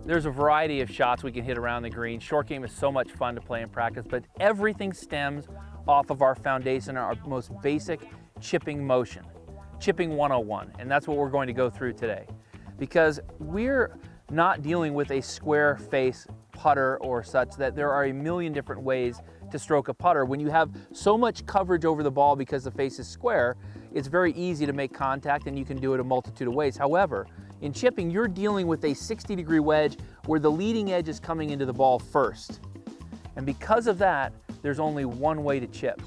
There's a variety of shots we can hit around the green. Short game is so much fun to play in practice, but everything stems off of our foundation, our most basic chipping motion, Chipping 101, and that's what we're going to go through today. Because we're not dealing with a square face putter or such, that there are a million different ways to stroke a putter. When you have so much coverage over the ball because the face is square, it's very easy to make contact, and you can do it a multitude of ways. However, in chipping, you're dealing with a 60-degree wedge where the leading edge is coming into the ball first. And because of that, there's only one way to chip.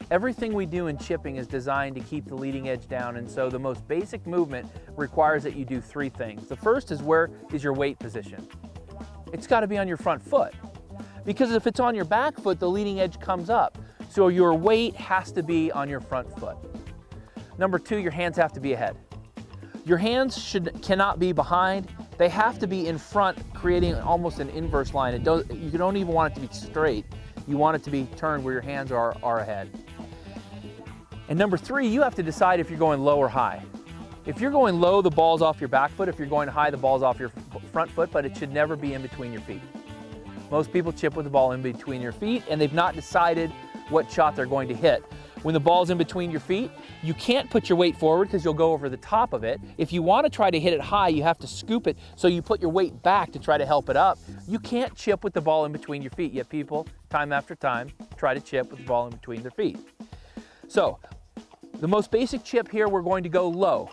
Everything we do in chipping is designed to keep the leading edge down, and so the most basic movement requires that you do three things. The first is, where is your weight position? It's got to be on your front foot, because if it's on your back foot, the leading edge comes up. So your weight has to be on your front foot. Number two, your hands have to be ahead. Your hands cannot be behind. They have to be in front, creating almost an inverse line. You don't even want it to be straight. You want it to be turned where your hands are ahead. And number three, you have to decide if you're going low or high. If you're going low, the ball's off your back foot. If you're going high, the ball's off your front foot, but it should never be in between your feet. Most people chip with the ball in between your feet, and they've not decided what shot they're going to hit. When the ball's in between your feet, you can't put your weight forward because you'll go over the top of it. If you want to try to hit it high, you have to scoop it, so you put your weight back to try to help it up. You can't chip with the ball in between your feet, yet people, time after time, try to chip with the ball in between their feet. So, the most basic chip here, we're going to go low.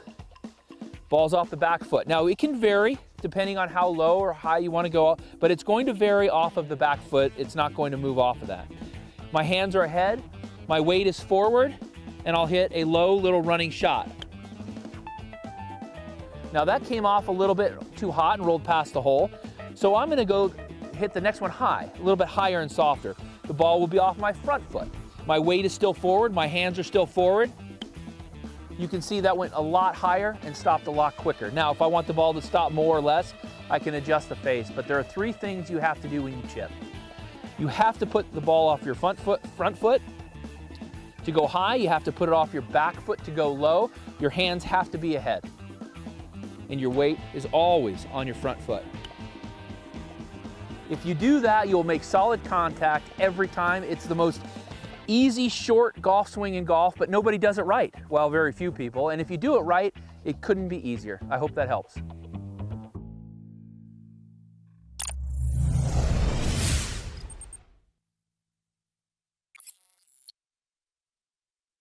Ball's off the back foot. Now, it can vary depending on how low or high you want to go, but it's going to vary off of the back foot. It's not going to move off of that. My hands are ahead, my weight is forward, and I'll hit a low little running shot. Now that came off a little bit too hot and rolled past the hole, so I'm going to go hit the next one high, a little bit higher and softer. The ball will be off my front foot. My weight is still forward, my hands are still forward. You can see that went a lot higher and stopped a lot quicker. Now, if I want the ball to stop more or less, I can adjust the face, but there are three things you have to do when you chip. You have to put the ball off your front foot. To go high, you have to put it off your back foot to go low. Your hands have to be ahead. And your weight is always on your front foot. If you do that, you'll make solid contact every time. It's the most easy, short golf swing in golf, but nobody does it right. Well, very few people. And if you do it right, it couldn't be easier. I hope that helps.